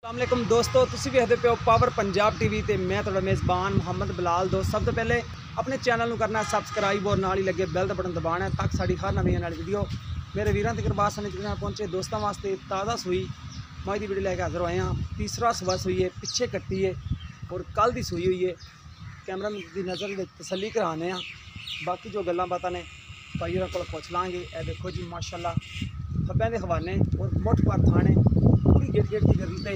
अस्सलामुअलैकुम दोस्तों, तुसीं वेखदे पिओ पावर पंजाब टीवी ते मैं तुहाडा मेज़बान मुहम्मद बिलाल। दोस्त सब तो पहले अपने चैनल नूं करना सबसक्राइब और नाल ही लगे बैल दा बटन दबाना है ताकि साडी हर नवीं आने वाली वीडियो मेरे वीरां तक आसानी तरीके पहुंचे। दोस्तों वास्ते ताज़ा सूई मई की वीडियो लैके हाजिर होए हैं। तीसरा सुबह सूई है, पिछे कट्टी है और कल की सूई हुई है। कैमरा की नज़र तसल्ली कराने बाकी जो गल्लां बातां ने भाई होरां कोल पुछ लांगे। ए देखो जी माशाअल्लाह खब्बे दे हवाने और मुठ पर थाने पूरी गेट गेट की जरूरत है।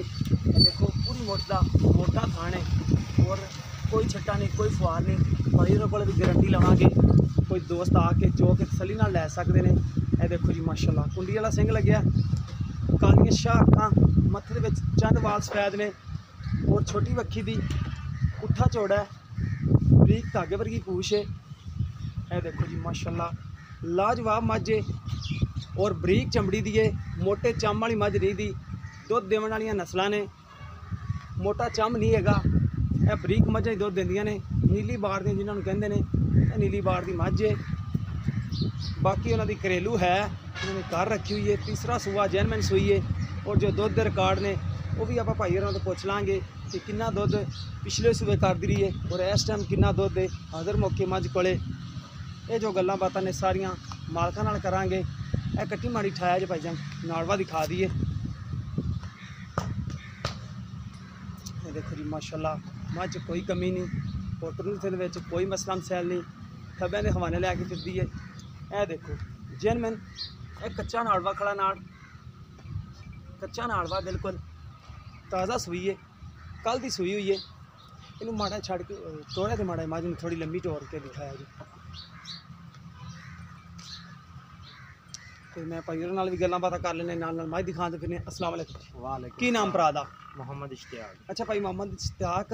देखो पूरी मुठ का मोटा थाने और कोई छट्टा नहीं, कोई फुहार नहीं। भाई होरां कोल भी गारंटी लवांगे, कोई दोस्त आके जो कि तसल्ली नाल लै सकदे ने। ए देखो जी माशाअल्लाह कुंडी वाला सिंह लग्या, कालियां शाह अक्खां, मत्थे दे विच चंद वाल सफेद ने और छोटी वक्खी दी पुट्ठा चौड़ा है, बरीक धागे वर्गी पूछ है। ए देखो जी माशाअल्लाह लाजवाब मझ है और बरीक चमड़ी दी है, मोटे चम वाली मझ नहीं दी। दुध देवन वाली नस्लां ने, मोटा चम नहीं हैगा। यह बरीक मझां दुध देंदियां ने, नीली बाड़ दी जिन्होंने कहते हैं, नीली बाड़ की मझ है। बाकी उन्होंने घरेलू है, उन्होंने घर रखी हुई है। तीसरा सूआ जैनमैन सूई है और जो दुध के रिकॉर्ड ने वो भी आप भाई होरां तो पुछ लांगे कि कितना दुध पिछले सूबे कर दी रही है और इस टाइम कितना दुध है हाजिर मौके मझ कोले। ये जो गल्लां बातां ने सारियां मालकां नाल करांगे। यह कट्टी माड़ी ठाया जो भाईजान नाड़वा दिखा दी है। ये देखो जी माशाअल्लाह मझ कोई कमी नहीं, पोटरू में कोई मसला मसैल नहीं, खब्बे के हवाने लैके फिरदी है। यह देखो जैनमैन एक कच्चा नाड़वा खड़ा नाड़, कच्चा नाड़वा बिल्कुल ताज़ा सूई है, कल की सूई हुई है। इनू माड़ा छड़ के तोड़े तो माड़ा मझ थोड़ी लंबी तोड़ के दिखाया जी। तो मैं भाई होरां नाल भी गल्लां बातां कर लेने, नाल मझ दिखाते फिरने। अस्सलाम वालेकुम। वालेकुम की नाम भरा दा? मोहम्मद इश्तियाक। अच्छा भाई मोहम्मद इश्तियाक,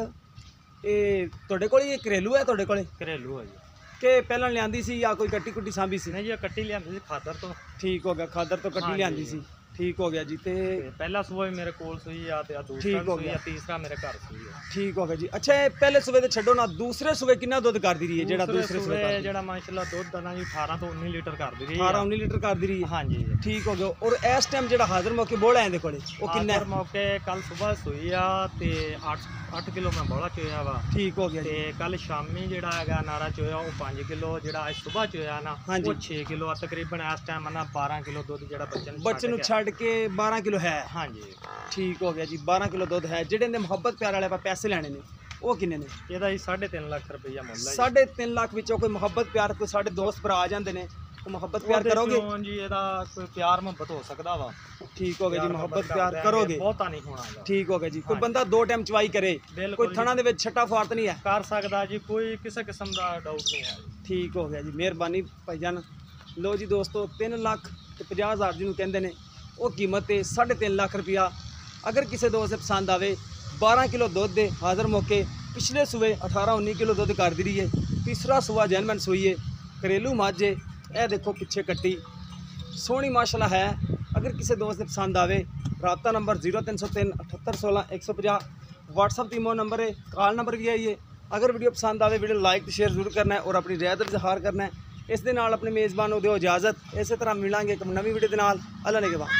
ये तुहाडे कोल ये घरेलू है? तुहाडे कोल घरेलू है जी कि पहलां लियांदी सी या कोई कट्टी कुट्टी सांभी सी? नहीं जी, कट्टी लियांदी सी खादर तो। ठीक हो गया, खादर तो कट्टी हाँ लियांदी जी। सी, ठीक हो गया जी। ते पहला सूबा भी मेरे कोल सूई आ ते दूसरा ठीक हो सूई गया। आ, तीसरा मेरे घर सूई है। ठीक हो गया जी। अच्छा ये पहले सूबे ते छड्डो ना, दूसरे सूबे कितना दुध कर दी रही है? जेड़ा दूसरे सूबे कर दी जेड़ा माशाल्लाह दुध दा ना जी 18 तो 19 लीटर कर दी रही है। 18-19 लीटर कर दी रही है। हाँ जी ठीक हो गया। और इस टाइम जेड़ा हाजिर मौके बोला है कोले वो कितना हाजिर मौके कल सुबह सूई आ ते 8 किलो मैं बोला चोया वा। ठीक हो गया ते जी। कल शामी जेड़ा हैगा नारा चोया वो 5 किलो, जेड़ा आज सुबह चोया ना हाँ जी। वो 6 किलो आ। तकरीबन इस टाइम ना 12 किलो दुध जेड़ा बच्चे नूं छड्ड के 12 किलो है। हाँ जी ठीक हो गया जी, 12 किलो दुध है। जेडे ने मुहब्बत प्यार वाले पैसे लेने ने वो किन्ने ने? ਇਹਦਾ ਜੀ 3.5 ਲੱਖ ਰੁਪਈਆ ਮੁੱਲ ਹੈ। 3.5 लाख विचों कोई मुहब्बत प्यार कोई साडे दोस्त भरा आ जांदे ने, तो मुहब्बत प्यार करोगे? जी ਇਹਦਾ ਕੋਈ ਪਿਆਰ ਮੁਹੱਬਤ ਹੋ ਸਕਦਾ ਵਾ। ठीक हो गया जी, मुहब्बत प्यार करोगे? ਬਹੁਤਾ ਨਹੀਂ ਹੋਣਾ ਗਾ। ठीक हो गया जी। कोई बंदा 2 टाइम चवाई करे, कोई थणा दे विच छट्टा फारत नहीं है? ਕਰ ਸਕਦਾ ਜੀ, ਕੋਈ ਕਿਸੇ ਕਿਸਮ ਦਾ ਡਾਊਟ ਨਹੀਂ ਹੈ ਜੀ। ठीक हो गया जी, मेहरबानी भाईजान। लो जी दोस्तों 3 लाख ते 50,000 जिन्होंने कहते हैं वो कीमत है 3.5 लाख रुपया। अगर किसी दोस्त से पसंद आवे 12 किलो दुध दे हाजिर मौके, पिछले सूबे 18-19 किलो दुध कर दी रही है। तीसरा सूआ जैनमैन सूई है, घरेलू मझ है। यह देखो पिछे कट्टी सोहनी माशाल्लाह है। अगर किसी दोस्त से पसंद आवे रबता नंबर 0303 7816 150, व्हाट्सअप ईमो नंबर है, कॉल नंबर भी है ये। अगर वीडियो पसंद आवे वीडियो लाइक शेयर जरूर करना है और अपनी राय दा इजहार करना है। इस दे नाल अपने मेज़बान नूं दिओ इजाज़त। इस तरह मिलांगे एक नवीं वीडियो दे नाल। अल्लाह ने के बाद।